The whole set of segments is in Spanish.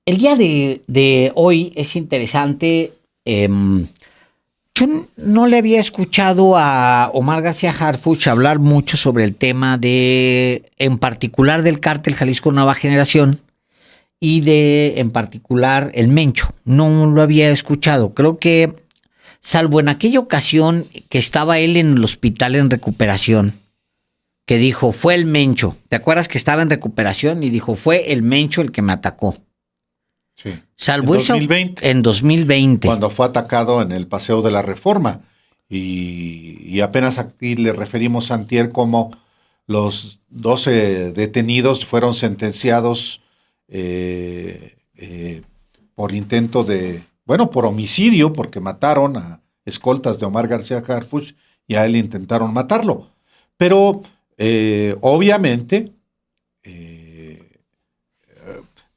el día de hoy es interesante. Yo no le había escuchado a Omar García Harfuch hablar mucho sobre el tema en particular del cártel Jalisco Nueva Generación y en particular, el Mencho. No lo había escuchado. Creo que, salvo en aquella ocasión que estaba él en el hospital en recuperación, que dijo, fue el Mencho. ¿Te acuerdas que estaba en recuperación? Y dijo, fue el Mencho el que me atacó. Sí. Salvo en eso, 2020, en 2020. cuando fue atacado en el Paseo de la Reforma. Y apenas aquí le referimos a antier como los 12 detenidos fueron sentenciados por intento por homicidio, porque mataron a escoltas de Omar García Harfuch y a él intentaron matarlo. Pero obviamente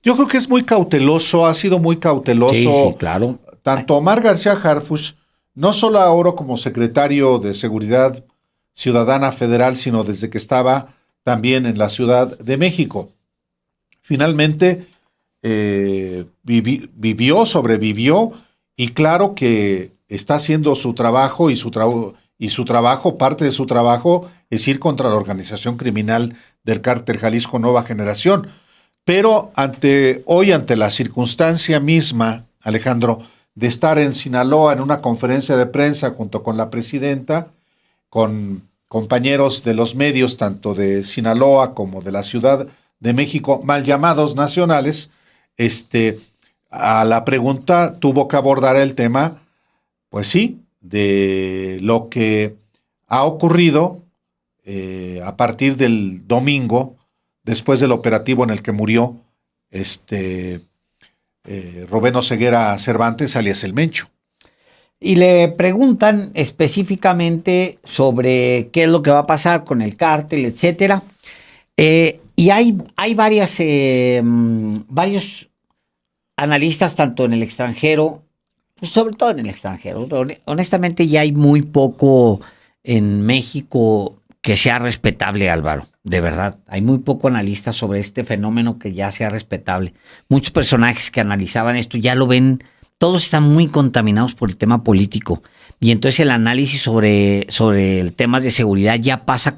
yo creo que es muy cauteloso, ha sido muy cauteloso. Sí, claro. Tanto Omar García Harfuch, no solo ahora como secretario de Seguridad Ciudadana Federal, sino desde que estaba también en la Ciudad de México. Finalmente sobrevivió, y claro que está haciendo su trabajo, parte de su trabajo es ir contra la organización criminal del cártel Jalisco Nueva Generación. Pero ante la circunstancia misma, Alejandro, de estar en Sinaloa en una conferencia de prensa junto con la presidenta, con compañeros de los medios, tanto de Sinaloa como de la Ciudad de México, mal llamados nacionales, a la pregunta tuvo que abordar el tema, pues sí, de lo que ha ocurrido a partir del domingo, después del operativo en el que murió Rubén Ceguera Cervantes, alias El Mencho. Y le preguntan específicamente sobre qué es lo que va a pasar con el cártel, etcétera. Y hay varios analistas, tanto en el extranjero, sobre todo en el extranjero. Honestamente, ya hay muy poco en México que sea respetable, Álvaro. De verdad, hay muy poco analista sobre este fenómeno que ya sea respetable. Muchos personajes que analizaban esto ya lo ven, todos están muy contaminados por el tema político. Y entonces el análisis sobre el temas de seguridad ya pasa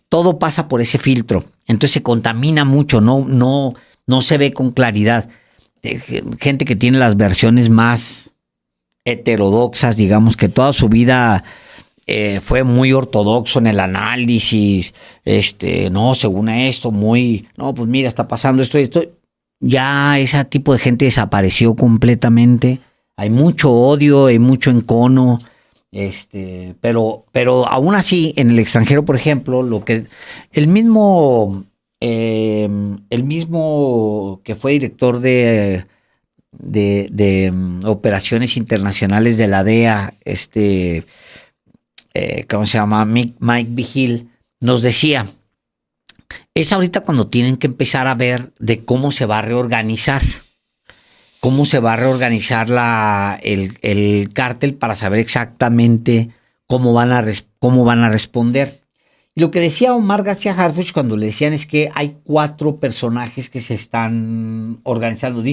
todo pasa por ese filtro. Entonces se contamina mucho, no se ve con claridad. Gente que tiene las versiones más heterodoxas, digamos, que toda su vida fue muy ortodoxo en el análisis, según esto, pues mira, está pasando esto y esto. Ya ese tipo de gente desapareció completamente. Hay mucho odio, hay mucho encono, pero aún así, en el extranjero, por ejemplo, el mismo que fue director de operaciones internacionales de la DEA, ¿cómo se llama? Mike Vigil, nos decía, es ahorita cuando tienen que empezar a ver de cómo se va a reorganizar el cártel para saber exactamente cómo van a responder. Y lo que decía Omar García Harfuch cuando le decían es que hay 4 personajes que se están organizando.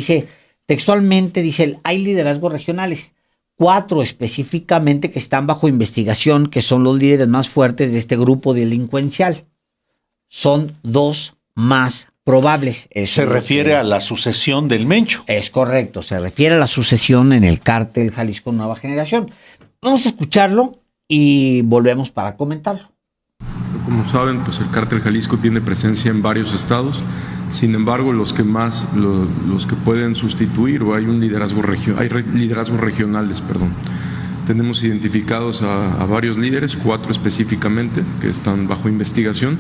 Textualmente, hay liderazgos regionales. 4 específicamente que están bajo investigación, que son los líderes más fuertes de este grupo delincuencial. Son 2 más probables. Se refiere a la sucesión del Mencho. Es correcto, se refiere a la sucesión en el cártel Jalisco Nueva Generación. Vamos a escucharlo y volvemos para comentarlo. Como saben, pues el cártel Jalisco tiene presencia en varios estados. Sin embargo, los que pueden sustituir, o hay liderazgos regionales. Tenemos identificados a varios líderes, 4 específicamente, que están bajo investigación,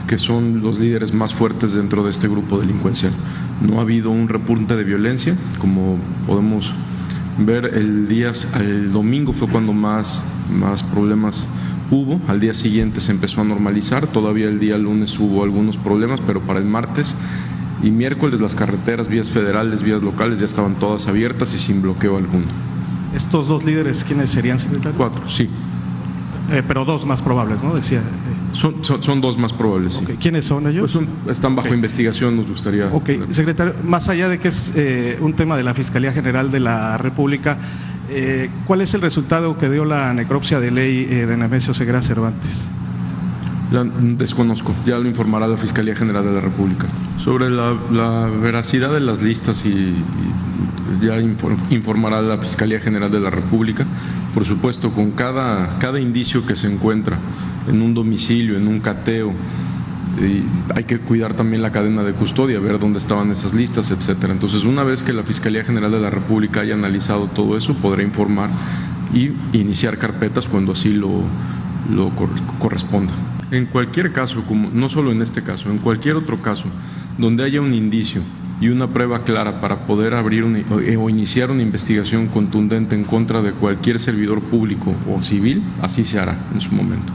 que son los líderes más fuertes dentro de este grupo delincuencial. No ha habido un repunte de violencia, como podemos ver. El domingo fue cuando más problemas hubo. Al día siguiente se empezó a normalizar. Todavía el día lunes hubo algunos problemas, pero para el martes y miércoles las carreteras, vías federales, vías locales ya estaban todas abiertas y sin bloqueo alguno. ¿Estos 2 líderes quiénes serían, secretario? 4, sí. Pero 2 más probables, ¿no? Decía. Son dos más probables, sí. Okay. ¿Quiénes son ellos? Pues están bajo investigación, nos gustaría. Ok, secretario, más allá de que es un tema de la Fiscalía General de la República, ¿cuál es el resultado que dio la necropsia de ley de Nemesio Ceguera Cervantes? Desconozco, ya lo informará la Fiscalía General de la República. Sobre la veracidad de las listas y ya informará la Fiscalía General de la República, por supuesto, con cada indicio que se encuentra en un domicilio, en un cateo. Y hay que cuidar también la cadena de custodia, ver dónde estaban esas listas, etcétera. Entonces, una vez que la Fiscalía General de la República haya analizado todo eso, podrá informar y iniciar carpetas cuando así lo corresponda. En cualquier caso, como no solo en este caso, en cualquier otro caso, donde haya un indicio y una prueba clara para poder abrir o iniciar una investigación contundente en contra de cualquier servidor público o civil, así se hará en su momento.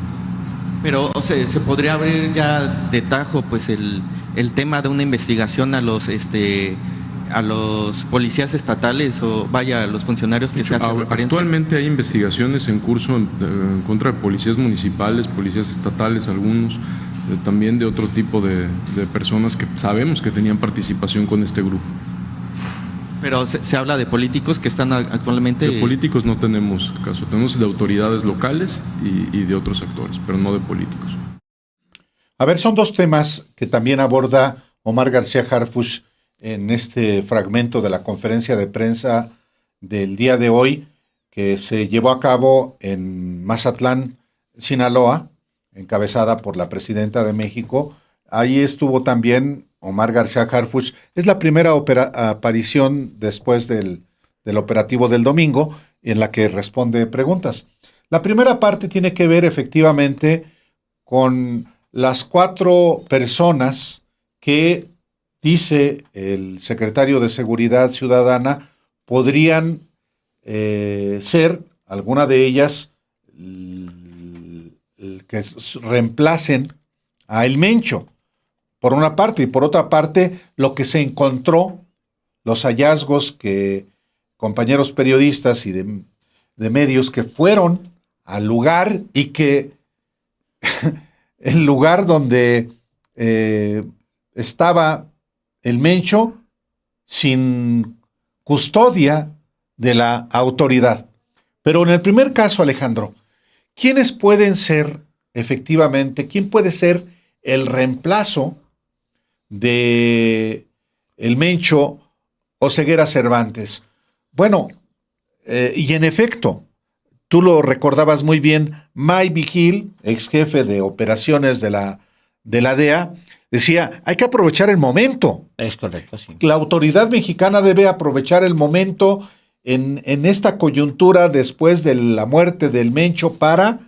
Pero se podría abrir ya de tajo pues el tema de una investigación a los policías estatales o vaya a los funcionarios que se hacen referencia. Actualmente hay investigaciones en curso en contra de policías municipales, policías estatales, algunos también de otro tipo de personas que sabemos que tenían participación con este grupo. Pero se habla de políticos que están actualmente... De políticos no tenemos caso, tenemos de autoridades locales y de otros actores, pero no de políticos. A ver, son dos temas que también aborda Omar García Harfuch en este fragmento de la conferencia de prensa del día de hoy, que se llevó a cabo en Mazatlán, Sinaloa, encabezada por la presidenta de México. Ahí estuvo también Omar García Harfuch. Es la primera aparición después del operativo del domingo en la que responde preguntas. La primera parte tiene que ver efectivamente con las 4 personas que, dice el secretario de Seguridad Ciudadana, podrían ser, alguna de ellas, que reemplacen a El Mencho, por una parte, y por otra parte, lo que se encontró, los hallazgos que compañeros periodistas y de medios que fueron al lugar y que el lugar donde estaba El Mencho sin custodia de la autoridad. Pero en el primer caso, Alejandro, ¿quiénes pueden ser efectivamente, quién puede ser el reemplazo de El Mencho o Ceguera Cervantes? Bueno, y en efecto, tú lo recordabas muy bien, May Vigil, ex jefe de operaciones de la DEA, decía, hay que aprovechar el momento. Es correcto, sí. La autoridad mexicana debe aprovechar el momento en esta coyuntura después de la muerte del Mencho para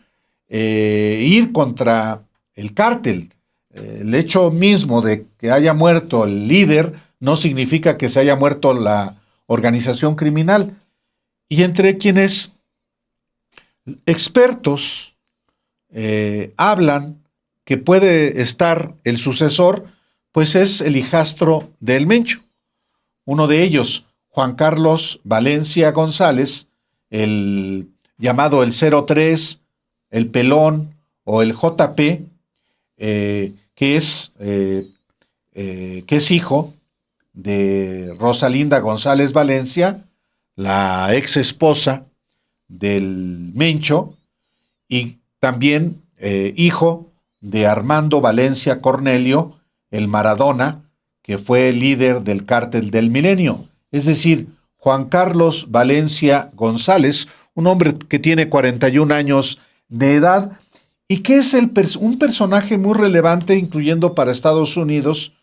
ir contra el cártel. El hecho mismo de que haya muerto el líder no significa que se haya muerto la organización criminal. Y entre quienes expertos hablan que puede estar el sucesor, pues es el hijastro del Mencho. Uno de ellos, Juan Carlos Valencia González, el llamado el 03, el Pelón o el JP, que es hijo de Rosalinda González Valencia, la ex esposa del Mencho, y también hijo de Armando Valencia Cornelio, el Maradona, que fue líder del Cártel del Milenio. Es decir, Juan Carlos Valencia González, un hombre que tiene 41 años de edad y que es un personaje muy relevante, incluyendo para Estados Unidos.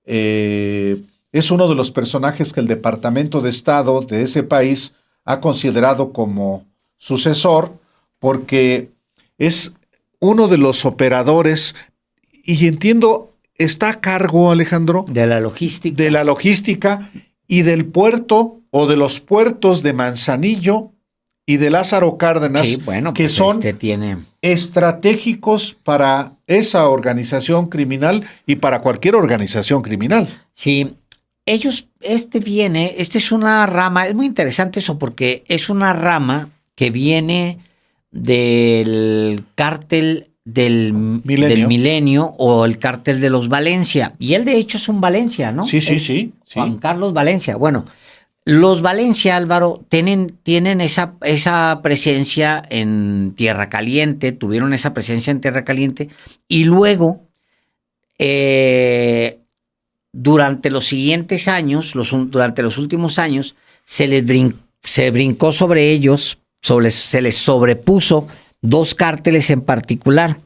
Es uno de los personajes que el Departamento de Estado de ese país ha considerado como sucesor, porque es uno de los operadores, y entiendo, está a cargo, Alejandro, de la logística. De la logística y del puerto o de los puertos de Manzanillo y de Lázaro Cárdenas, sí, bueno, que pues son estratégicos para esa organización criminal y para cualquier organización criminal. Sí, esta es una rama, es muy interesante eso porque es una rama que viene del cártel del Milenio o el cártel de los Valencia. Y él de hecho es un Valencia, ¿no? Sí. Juan Carlos Valencia. Bueno, los Valencia, Álvaro, tienen esa presencia en Tierra Caliente, tuvieron esa presencia en Tierra Caliente, y luego, durante los siguientes años, durante los últimos años, se brincó sobre ellos, se les sobrepuso dos cárteles en particular.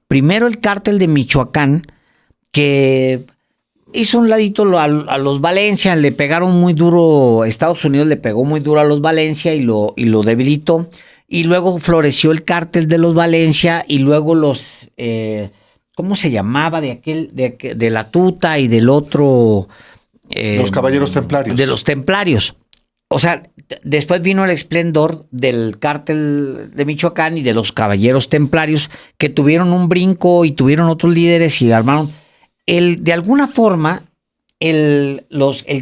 Primero el cártel de Michoacán, que hizo un ladito a los Valencia, le pegaron muy duro, Estados Unidos le pegó muy duro a los Valencia y lo debilitó, y luego floreció el cártel de los Valencia, y luego los, ¿cómo se llamaba? De la Tuta y del otro... los Caballeros Templarios. De los Templarios. O sea, después vino el esplendor del cártel de Michoacán y de los Caballeros Templarios, que tuvieron un brinco y tuvieron otros líderes y armaron... de alguna forma, el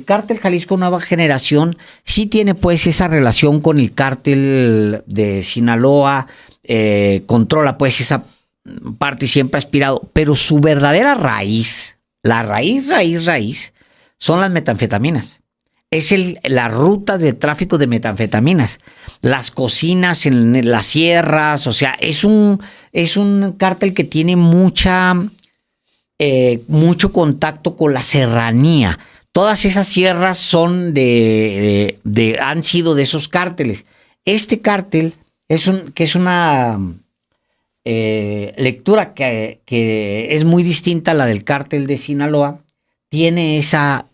cártel Jalisco Nueva Generación sí tiene pues esa relación con el cártel de Sinaloa, controla pues esa parte y siempre ha aspirado, pero su verdadera raíz, la raíz, son las metanfetaminas. Es la ruta de tráfico de metanfetaminas, las cocinas en las sierras, o sea, es un cártel que tiene mucho contacto con la serranía. Todas esas sierras son han sido de esos cárteles. Este cártel que es una lectura que es muy distinta a la del cártel de Sinaloa, tiene esa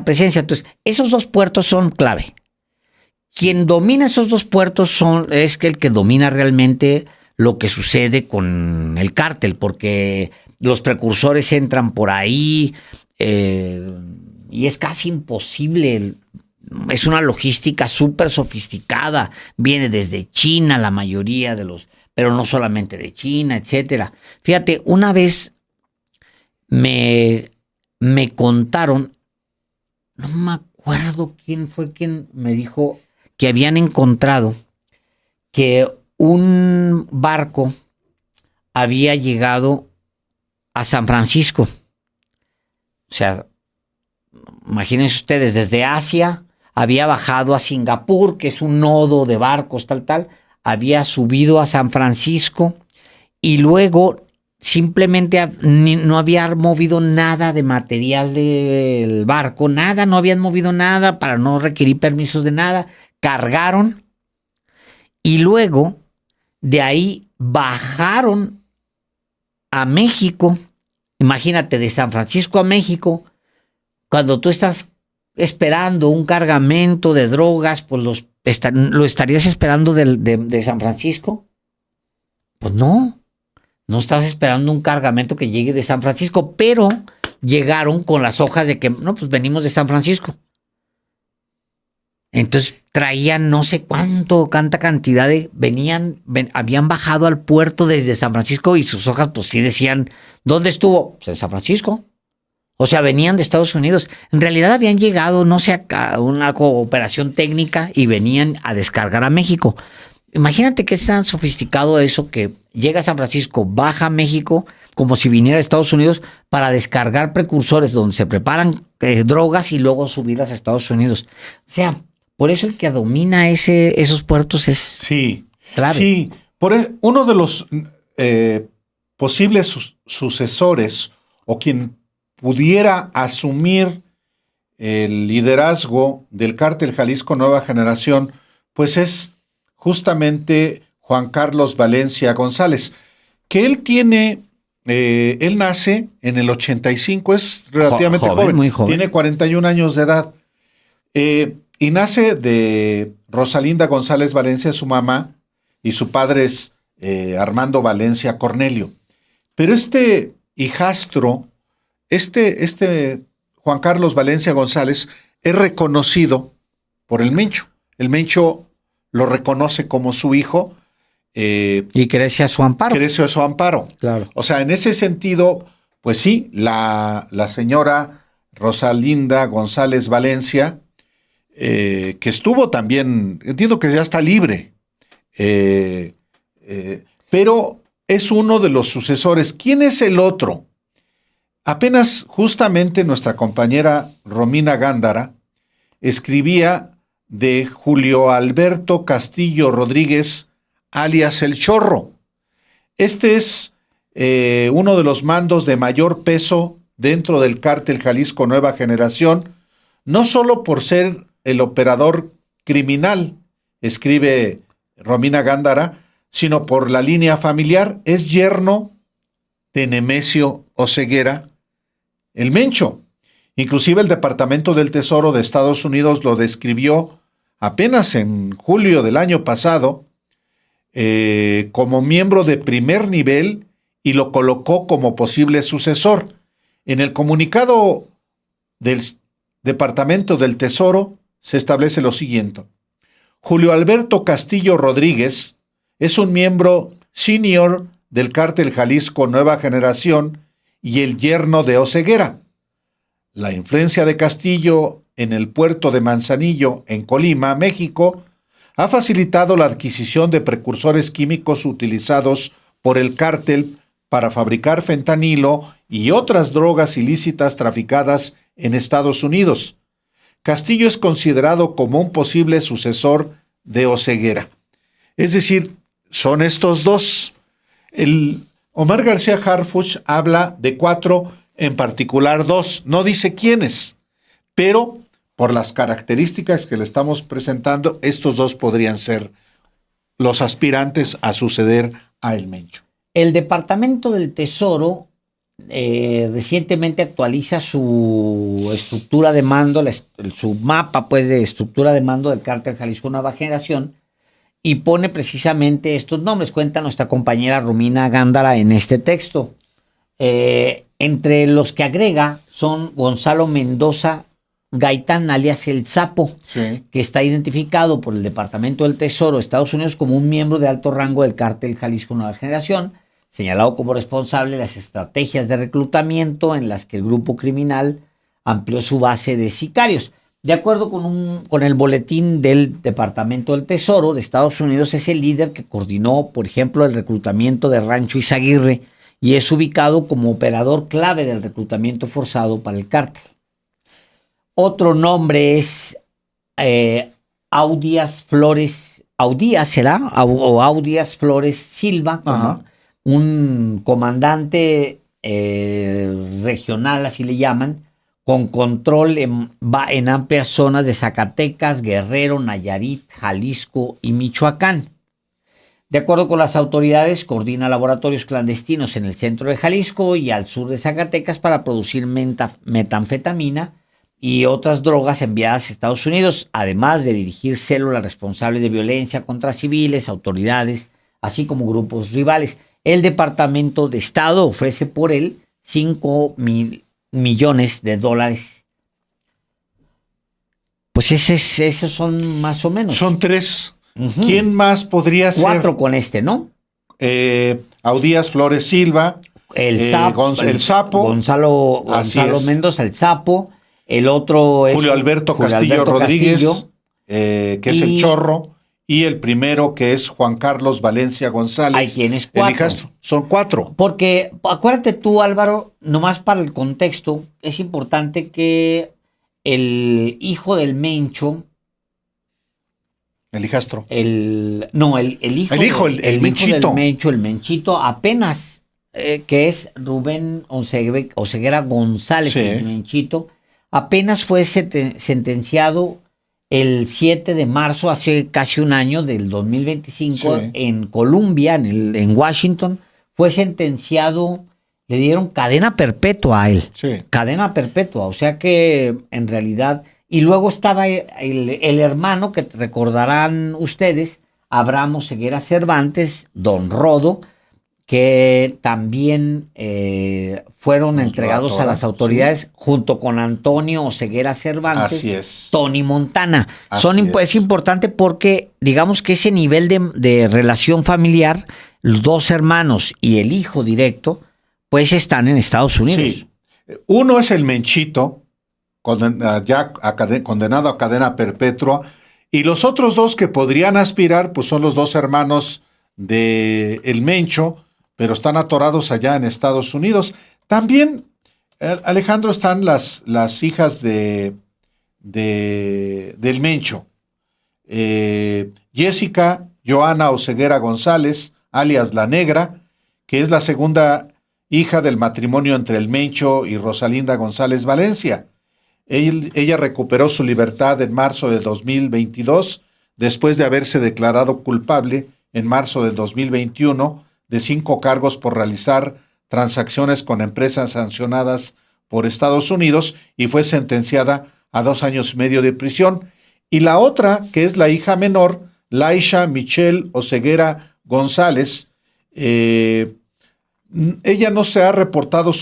presencia. Entonces, esos dos puertos son clave. Quien domina esos dos puertos es el que domina realmente lo que sucede con el cártel, porque los precursores entran por ahí y es casi imposible. Es una logística súper sofisticada. Viene desde China la mayoría pero no solamente de China, etcétera. Fíjate, una vez me contaron, no me acuerdo quién fue quien me dijo que habían encontrado que un barco había llegado a San Francisco. O sea, imagínense ustedes, desde Asia había bajado a Singapur, que es un nodo de barcos, tal, había subido a San Francisco y luego simplemente no había movido nada de material del barco, nada, no habían movido nada para no requerir permisos de nada, cargaron y luego de ahí bajaron a México. Imagínate, de San Francisco a México, cuando tú estás esperando un cargamento de drogas, pues lo estarías esperando de San Francisco. Pues no estabas esperando un cargamento que llegue de San Francisco, pero llegaron con las hojas de que, no, pues venimos de San Francisco. Entonces traían no sé cuánta cantidad habían bajado al puerto desde San Francisco y sus hojas pues sí decían, ¿dónde estuvo? Pues en San Francisco. O sea, venían de Estados Unidos. En realidad habían llegado, no sé, a una cooperación técnica y venían a descargar a México. Imagínate que es tan sofisticado eso que llega a San Francisco, baja a México como si viniera a Estados Unidos para descargar precursores donde se preparan drogas y luego subirlas a Estados Unidos. O sea, por eso el que domina esos puertos es clave. Sí, uno de los posibles sucesores o quien pudiera asumir el liderazgo del cártel Jalisco Nueva Generación, pues es justamente Juan Carlos Valencia González, que él nace en el 85, es relativamente joven, muy joven. Tiene 41 años de edad, y nace de Rosalinda González Valencia, su mamá, y su padre es Armando Valencia Cornelio. Pero este hijastro, Juan Carlos Valencia González, es reconocido por el Mencho. El Mencho lo reconoce como su hijo. Y crece a su amparo. Crece a su amparo. Claro. O sea, en ese sentido, pues sí, la señora Rosalinda González Valencia, que estuvo también, entiendo que ya está libre, pero es uno de los sucesores. ¿Quién es el otro? Apenas justamente nuestra compañera Romina Gándara escribía de Julio Alberto Castillo Rodríguez, alias El Chorro. Este es uno de los mandos de mayor peso dentro del cártel Jalisco Nueva Generación, no solo por ser el operador criminal, escribe Romina Gándara, sino por la línea familiar. Es yerno de Nemesio Oseguera, el Mencho. Inclusive el Departamento del Tesoro de Estados Unidos lo describió apenas en julio del año pasado como miembro de primer nivel y lo colocó como posible sucesor. En el comunicado del Departamento del Tesoro se establece lo siguiente: Julio Alberto Castillo Rodríguez es un miembro senior del cártel Jalisco Nueva Generación y el yerno de Oseguera. La influencia de Castillo en el puerto de Manzanillo, en Colima, México, ha facilitado la adquisición de precursores químicos utilizados por el cártel para fabricar fentanilo y otras drogas ilícitas traficadas en Estados Unidos. Castillo es considerado como un posible sucesor de Oseguera. Es decir, son estos dos. El Omar García Harfuch habla de 4, en particular 2. No dice quiénes, pero por las características que le estamos presentando, estos 2 podrían ser los aspirantes a suceder a El Mencho. El Departamento del Tesoro recientemente actualiza su estructura de mando, su mapa pues de estructura de mando del cártel Jalisco Nueva Generación, y pone precisamente estos nombres. Cuenta nuestra compañera Romina Gándara en este texto. Entre los que agrega son Gonzalo Mendoza Gaitán, alias El Sapo, Sí. que está identificado por el Departamento del Tesoro de Estados Unidos como un miembro de alto rango del cártel Jalisco Nueva Generación, señalado como responsable de las estrategias de reclutamiento en las que el grupo criminal amplió su base de sicarios. De acuerdo con el boletín del Departamento del Tesoro de Estados Unidos, es el líder que coordinó, por ejemplo, el reclutamiento de Rancho Izaguirre y es ubicado como operador clave del reclutamiento forzado para el cártel. Otro nombre es Audías Flores, Audías será, o Audías Flores Silva, un comandante regional, así le llaman, con control en amplias zonas de Zacatecas, Guerrero, Nayarit, Jalisco y Michoacán. De acuerdo con las autoridades, coordina laboratorios clandestinos en el centro de Jalisco y al sur de Zacatecas para producir metanfetamina y otras drogas enviadas a Estados Unidos, además de dirigir células responsables de violencia contra civiles, autoridades, así como grupos rivales. El Departamento de Estado ofrece por él $5 millones. Pues esos son más o menos. Son 3. ¿Quién más podría ser? 4 con este, ¿no? Audías Flores Silva, El Sapo, Gonzalo Mendoza, El Sapo. El otro es Julio Alberto Castillo Rodríguez, que es el Chorro. Y el primero, que es Juan Carlos Valencia González. Ahí tienes 4. Son 4. Porque acuérdate tú, Álvaro, nomás para el contexto, es importante que el hijo del Mencho. El hijastro. El hijo del Mencho, el Menchito, apenas, que es Rubén Oseguera González, sí. El Menchito, apenas fue sentenciado el 7 de marzo, hace casi un año, del 2025, sí. En Columbia, en Washington, fue sentenciado, le dieron cadena perpetua a él. Sí. Cadena perpetua, o sea que en realidad... Y luego estaba el hermano, que recordarán ustedes, Abraham Oseguera Cervantes, Don Rodo, que también fueron entregados a las autoridades, sí. Junto con Antonio Oseguera Cervantes. Así es. Tony Montana. Es importante porque, digamos que ese nivel de relación familiar, los 2 hermanos y el hijo directo, pues están en Estados Unidos. Sí. Uno es el Menchito, condenado a cadena perpetua, y los otros 2 que podrían aspirar, pues son los 2 hermanos de El Mencho, pero están atorados allá en Estados Unidos. También, Alejandro, están las hijas del Mencho. Jessica Joana Oseguera González, alias La Negra, que es la segunda hija del matrimonio entre el Mencho y Rosalinda González Valencia. Ella recuperó su libertad en marzo de 2022, después de haberse declarado culpable en marzo del 2021 de 5 cargos por realizar transacciones con empresas sancionadas por Estados Unidos, y fue sentenciada a 2 años y medio de prisión. Y la otra, que es la hija menor, Laisha Michelle Oseguera González, ella no se ha reportado,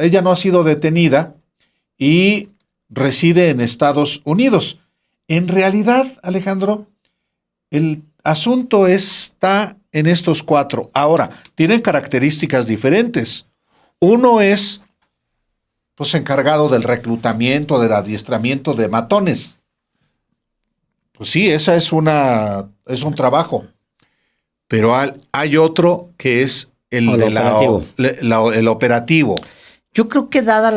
ella no ha sido detenida y reside en Estados Unidos. En realidad, Alejandro, el asunto está en estos 4. Ahora, tienen características diferentes. Uno es, pues, encargado del reclutamiento, del adiestramiento de matones. Pues sí, esa es un trabajo. Pero hay otro que es el operativo. Yo creo que dado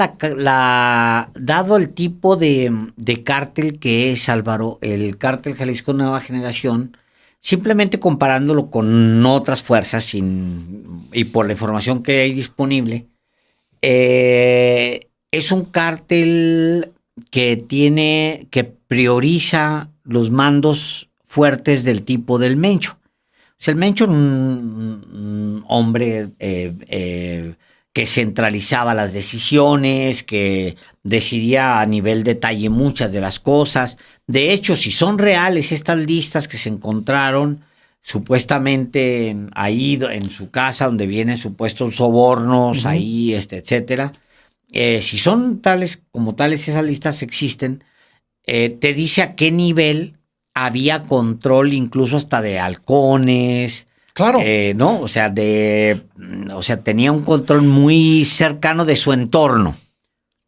el tipo de cártel que es, Álvaro, el cártel Jalisco Nueva Generación, simplemente comparándolo con otras fuerzas y por la información que hay disponible, es un cártel que prioriza los mandos fuertes del tipo del Mencho. O sea, el Mencho era un hombre que centralizaba las decisiones, que decidía a nivel detalle muchas de las cosas. De hecho, si son reales estas listas que se encontraron supuestamente ahí en su casa, donde vienen supuestos sobornos, ahí, etcétera, si son tales como tales, esas listas existen, te dice a qué nivel había control, incluso hasta de halcones. Claro. ¿No? O sea, tenía un control muy cercano de su entorno.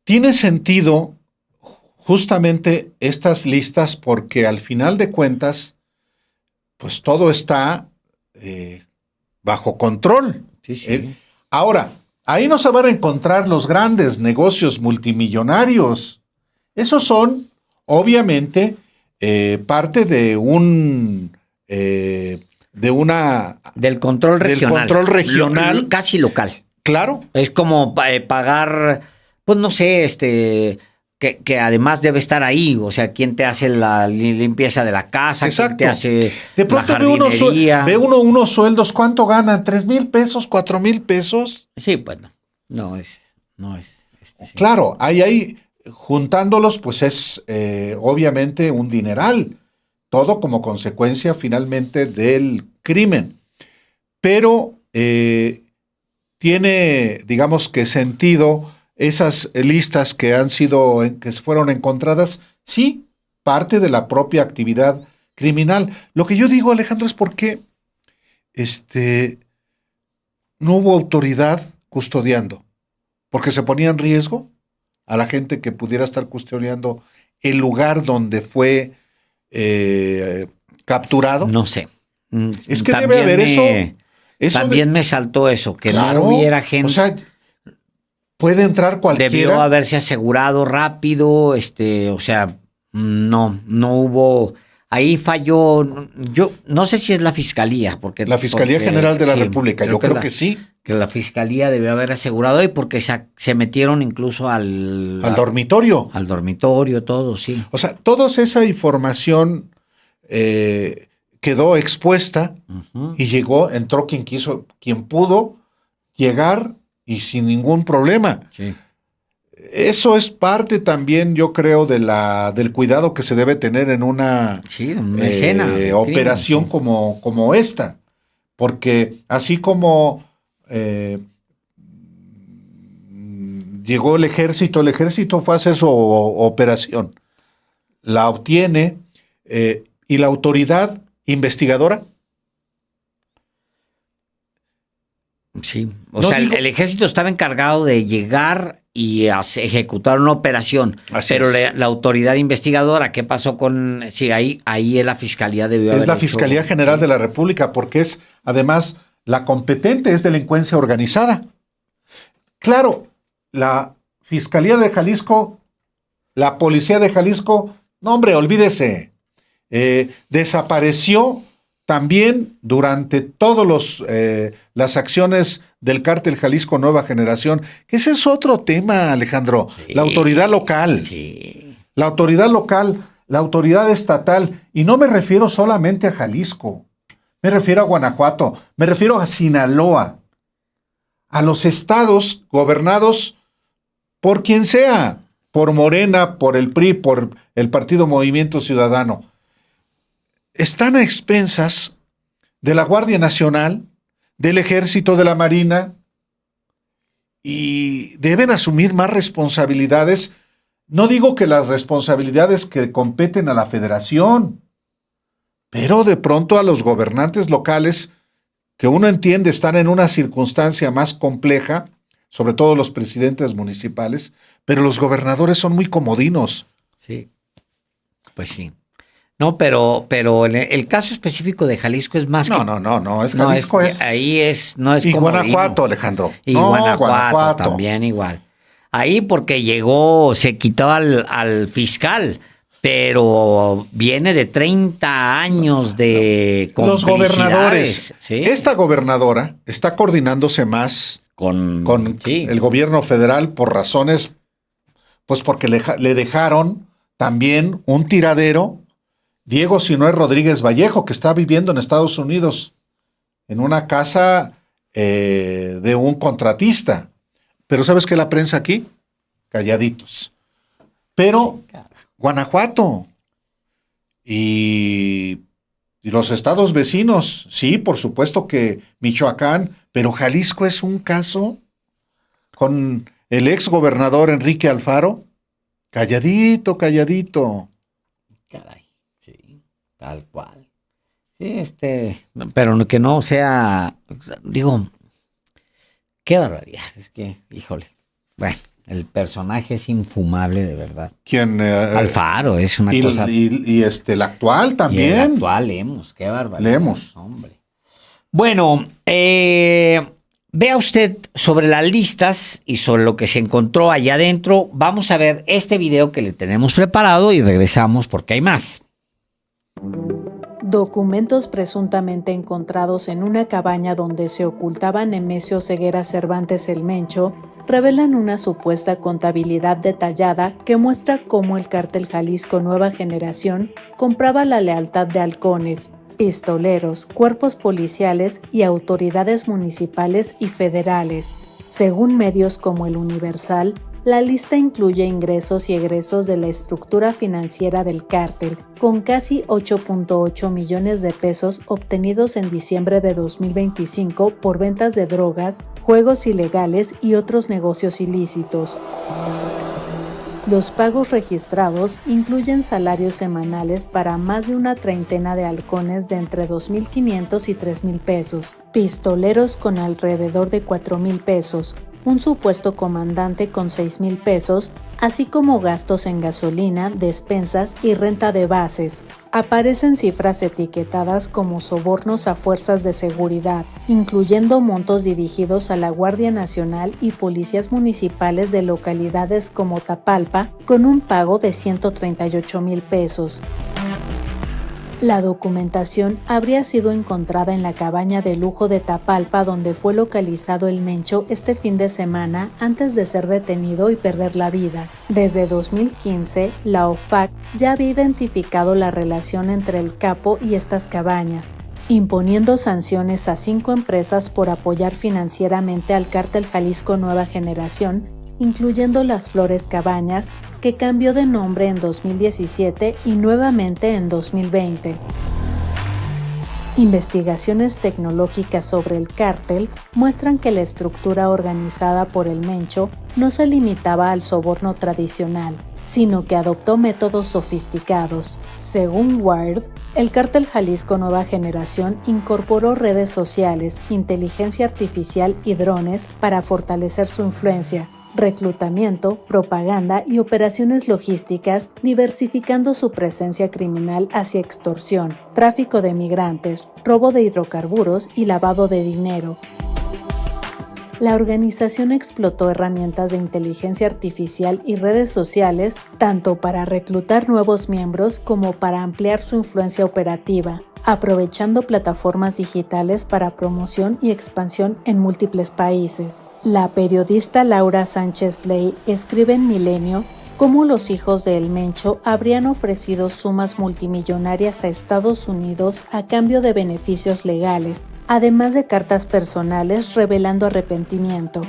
Tiene sentido justamente estas listas porque al final de cuentas, pues todo está bajo control. Sí. Ahora, ahí no se van a encontrar los grandes negocios multimillonarios. Esos son, obviamente, parte del control regional. Casi local. Claro. Es como pagar, pues no sé, que además debe estar ahí. O sea, ¿quién te hace la limpieza de la casa? Exacto. ¿Quién te hace de pronto la jardinería? ve uno unos sueldos, ¿cuánto ganan? $3,000, $4,000. Sí, pues no es. Sí. Claro, ahí juntándolos, pues es obviamente un dineral. Todo como consecuencia finalmente del crimen. Pero tiene, digamos que sentido esas listas que fueron encontradas, sí, parte de la propia actividad criminal. Lo que yo digo, Alejandro, es por qué no hubo autoridad custodiando, porque se ponía en riesgo a la gente que pudiera estar custodiando el lugar donde fue capturado. No sé. Es que debe haber eso. También me saltó eso, que claro, no hubiera gente. O sea, puede entrar cualquiera. Debió haberse asegurado rápido, o sea, no hubo. Ahí falló. Yo no sé si es la Fiscalía, porque la Fiscalía General de la República, yo creo que sí. Que la Fiscalía debió haber asegurado ahí porque se metieron incluso al dormitorio. Al dormitorio, todo, sí. O sea, toda esa información quedó expuesta y entró quien pudo llegar y sin ningún problema. Sí. Eso es parte también, yo creo, del cuidado que se debe tener en una escena operación como esta. Porque así como llegó el ejército fue a hacer su operación. La obtiene y la autoridad investigadora. Sí, el ejército estaba encargado de llegar y ejecutar una operación, pero la autoridad investigadora, ¿qué pasó con...? Sí, ahí la Fiscalía debió haber Es la Fiscalía General de la República, porque es además La competente es delincuencia organizada. Claro, la Fiscalía de Jalisco, la Policía de Jalisco, no hombre, olvídese, desapareció también durante todas las acciones del Cártel Jalisco Nueva Generación, que ese es otro tema, Alejandro. Sí, la autoridad local, sí. la autoridad local, la autoridad estatal, y no me refiero solamente a Jalisco, me refiero a Guanajuato, me refiero a Sinaloa, a los estados gobernados por quien sea, por Morena, por el PRI, por el Partido Movimiento Ciudadano. Están a expensas de la Guardia Nacional, del Ejército, de la Marina, y deben asumir más responsabilidades. No digo que las responsabilidades que competen a la Federación, pero de pronto a los gobernantes locales, que uno entiende están en una circunstancia más compleja, sobre todo los presidentes municipales, pero los gobernadores son muy comodinos. Sí, pues sí. No, pero el caso específico de Jalisco es más No, es Jalisco es... Ahí no es y comodino. Guanajuato, Alejandro. Y no, Guanajuato también igual. Ahí porque se quitó al fiscal, pero viene de 30 años de los gobernadores. ¿Sí? Esta gobernadora está coordinándose más con sí, el gobierno federal por razones, pues porque le dejaron también un tiradero, Diego Sinué Rodríguez Vallejo, que está viviendo en Estados Unidos, en una casa de un contratista. Pero ¿sabes qué la prensa aquí? Calladitos. Pero Guanajuato y los estados vecinos, sí, por supuesto que Michoacán, pero Jalisco es un caso con el ex gobernador Enrique Alfaro, calladito. Caray, sí, tal cual. Sí, pero que no sea, digo, qué barbaridad, es que, híjole, bueno, el personaje es infumable de verdad. ¿Quién? Alfaro es una cosa. Y el actual también. Y el actual Lemos, qué barbaridad. Lemos. Hombre. Bueno, vea usted sobre las listas y sobre lo que se encontró allá adentro. Vamos a ver este video que le tenemos preparado y regresamos porque hay más. Documentos presuntamente encontrados en una cabaña donde se ocultaba Nemesio Ceguera Cervantes el Mencho revelan una supuesta contabilidad detallada que muestra cómo el Cártel Jalisco Nueva Generación compraba la lealtad de halcones, pistoleros, cuerpos policiales y autoridades municipales y federales. Según medios como El Universal, la lista incluye ingresos y egresos de la estructura financiera del cártel, con casi 8.8 millones de pesos obtenidos en diciembre de 2025 por ventas de drogas, juegos ilegales y otros negocios ilícitos. Los pagos registrados incluyen salarios semanales para más de una treintena de halcones de entre 2.500 y 3.000 pesos, pistoleros con alrededor de 4.000 pesos, un supuesto comandante con 6.000 pesos, así como gastos en gasolina, despensas y renta de bases. Aparecen cifras etiquetadas como sobornos a fuerzas de seguridad, incluyendo montos dirigidos a la Guardia Nacional y policías municipales de localidades como Tapalpa, con un pago de 138.000 pesos. La documentación habría sido encontrada en la cabaña de lujo de Tapalpa donde fue localizado el Mencho este fin de semana antes de ser detenido y perder la vida. Desde 2015, la OFAC ya había identificado la relación entre el capo y estas cabañas, imponiendo sanciones a 5 empresas por apoyar financieramente al Cártel Jalisco Nueva Generación, incluyendo Las Flores Cabañas, que cambió de nombre en 2017 y nuevamente en 2020. Investigaciones tecnológicas sobre el cártel muestran que la estructura organizada por el Mencho no se limitaba al soborno tradicional, sino que adoptó métodos sofisticados. Según Wired, el Cártel Jalisco Nueva Generación incorporó redes sociales, inteligencia artificial y drones para fortalecer su influencia, reclutamiento, propaganda y operaciones logísticas, diversificando su presencia criminal hacia extorsión, tráfico de migrantes, robo de hidrocarburos y lavado de dinero. La organización explotó herramientas de inteligencia artificial y redes sociales tanto para reclutar nuevos miembros como para ampliar su influencia operativa, aprovechando plataformas digitales para promoción y expansión en múltiples países. La periodista Laura Sánchez Ley escribe en Milenio cómo los hijos de El Mencho habrían ofrecido sumas multimillonarias a Estados Unidos a cambio de beneficios legales, además de cartas personales revelando arrepentimiento.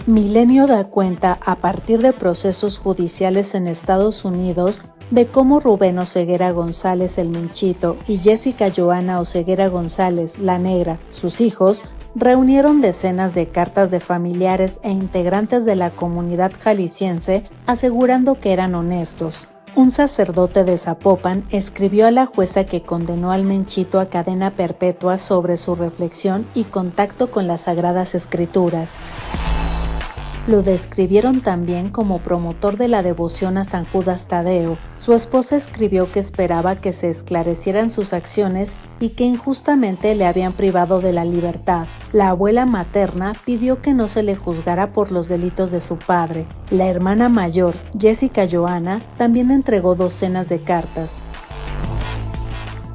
Milenio da cuenta, a partir de procesos judiciales en Estados Unidos, de cómo Rubén Oseguera González el Menchito y Jessica Joana Oseguera González la Negra, sus hijos, reunieron decenas de cartas de familiares e integrantes de la comunidad jalisciense asegurando que eran honestos. Un sacerdote de Zapopan escribió a la jueza que condenó al Menchito a cadena perpetua sobre su reflexión y contacto con las Sagradas Escrituras. Lo describieron también como promotor de la devoción a San Judas Tadeo. Su esposa escribió que esperaba que se esclarecieran sus acciones y que injustamente le habían privado de la libertad. La abuela materna pidió que no se le juzgara por los delitos de su padre. La hermana mayor, Jessica Joana, también entregó docenas de cartas.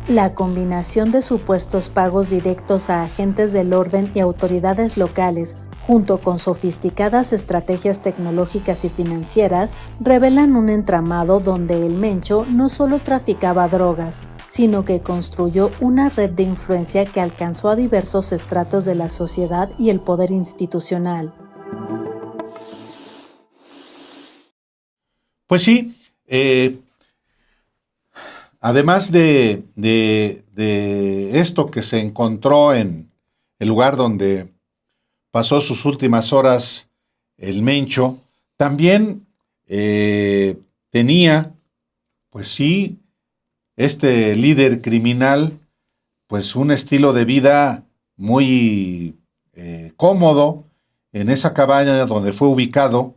La combinación de supuestos pagos directos a agentes del orden y autoridades locales, junto con sofisticadas estrategias tecnológicas y financieras, revelan un entramado donde el Mencho no solo traficaba drogas, sino que construyó una red de influencia que alcanzó a diversos estratos de la sociedad y el poder institucional. Pues sí, además de esto que se encontró en el lugar donde pasó sus últimas horas el Mencho, también tenía, pues sí, este líder criminal, pues un estilo de vida muy cómodo en esa cabaña donde fue ubicado.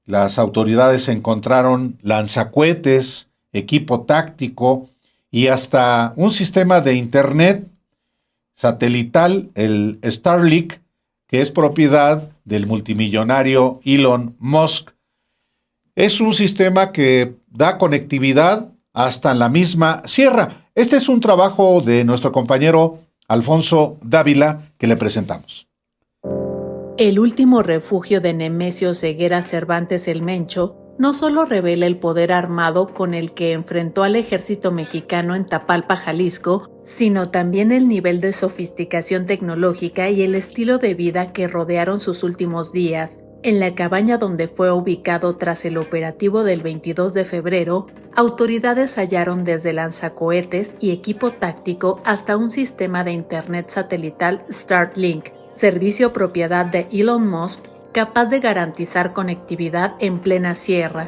Las autoridades encontraron lanzacohetes, equipo táctico y hasta un sistema de internet satelital, el Starlink, que es propiedad del multimillonario Elon Musk. Es un sistema que da conectividad hasta la misma sierra. Este es un trabajo de nuestro compañero Alfonso Dávila que le presentamos. El último refugio de Nemesio Ceguera Cervantes el Mencho no solo revela el poder armado con el que enfrentó al ejército mexicano en Tapalpa, Jalisco, sino también el nivel de sofisticación tecnológica y el estilo de vida que rodearon sus últimos días. En la cabaña donde fue ubicado tras el operativo del 22 de febrero, autoridades hallaron desde lanzacohetes y equipo táctico hasta un sistema de internet satelital Starlink, servicio propiedad de Elon Musk, capaz de garantizar conectividad en plena sierra.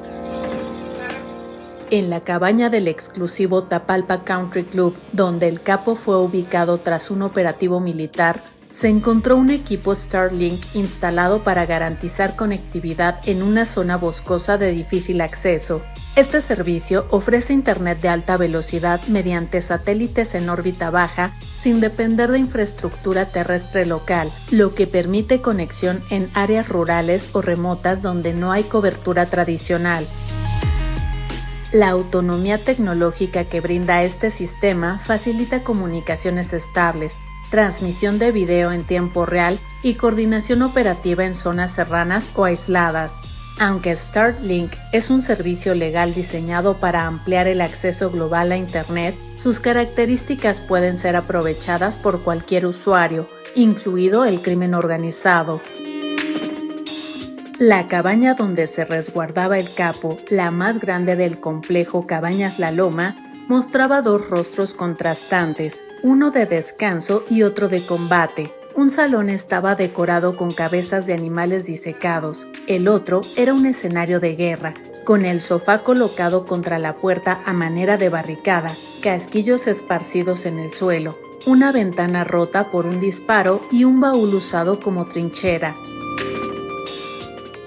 En la cabaña del exclusivo Tapalpa Country Club, donde el capo fue ubicado tras un operativo militar, se encontró un equipo Starlink instalado para garantizar conectividad en una zona boscosa de difícil acceso. Este servicio ofrece internet de alta velocidad mediante satélites en órbita baja, sin depender de infraestructura terrestre local, lo que permite conexión en áreas rurales o remotas donde no hay cobertura tradicional. La autonomía tecnológica que brinda este sistema facilita comunicaciones estables, transmisión de video en tiempo real y coordinación operativa en zonas serranas o aisladas. Aunque Starlink es un servicio legal diseñado para ampliar el acceso global a Internet, sus características pueden ser aprovechadas por cualquier usuario, incluido el crimen organizado. La cabaña donde se resguardaba el capo, la más grande del complejo Cabañas La Loma, mostraba dos rostros contrastantes, uno de descanso y otro de combate. Un salón estaba decorado con cabezas de animales disecados, el otro era un escenario de guerra, con el sofá colocado contra la puerta a manera de barricada, casquillos esparcidos en el suelo, una ventana rota por un disparo y un baúl usado como trinchera.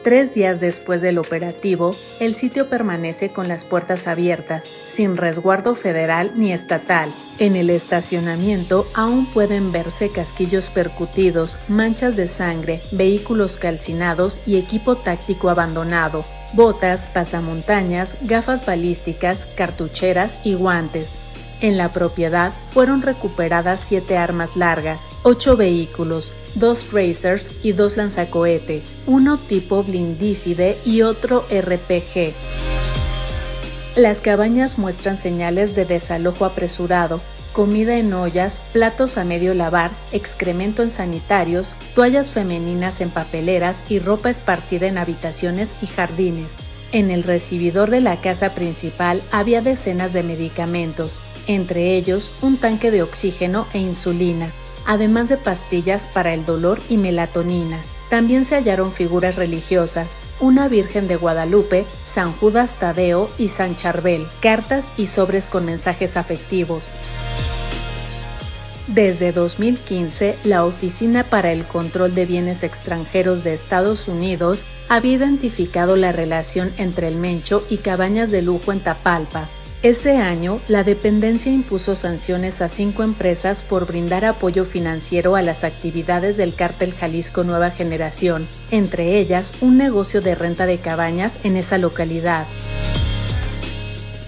3 días después del operativo, el sitio permanece con las puertas abiertas, sin resguardo federal ni estatal. En el estacionamiento aún pueden verse casquillos percutidos, manchas de sangre, vehículos calcinados y equipo táctico abandonado, botas, pasamontañas, gafas balísticas, cartucheras y guantes. En la propiedad fueron recuperadas 7 armas largas, 8 vehículos, 2 Racers y 2 lanzacohete, uno tipo blindícide y otro RPG. Las cabañas muestran señales de desalojo apresurado, comida en ollas, platos a medio lavar, excremento en sanitarios, toallas femeninas en papeleras y ropa esparcida en habitaciones y jardines. En el recibidor de la casa principal había decenas de medicamentos, entre ellos un tanque de oxígeno e insulina, además de pastillas para el dolor y melatonina. También se hallaron figuras religiosas, una Virgen de Guadalupe, San Judas Tadeo y San Charbel, cartas y sobres con mensajes afectivos. Desde 2015, la Oficina para el Control de Bienes Extranjeros de Estados Unidos había identificado la relación entre el Mencho y cabañas de lujo en Tapalpa. Ese año, la dependencia impuso sanciones a 5 empresas por brindar apoyo financiero a las actividades del Cártel Jalisco Nueva Generación, entre ellas un negocio de renta de cabañas en esa localidad.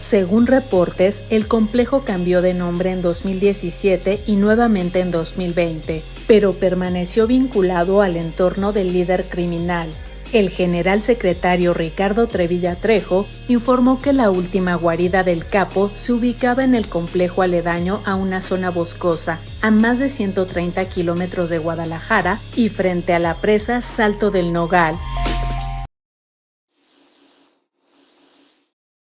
Según reportes, el complejo cambió de nombre en 2017 y nuevamente en 2020, pero permaneció vinculado al entorno del líder criminal. El general secretario Ricardo Trevilla Trejo informó que la última guarida del capo se ubicaba en el complejo aledaño a una zona boscosa, a más de 130 kilómetros de Guadalajara y frente a la presa Salto del Nogal.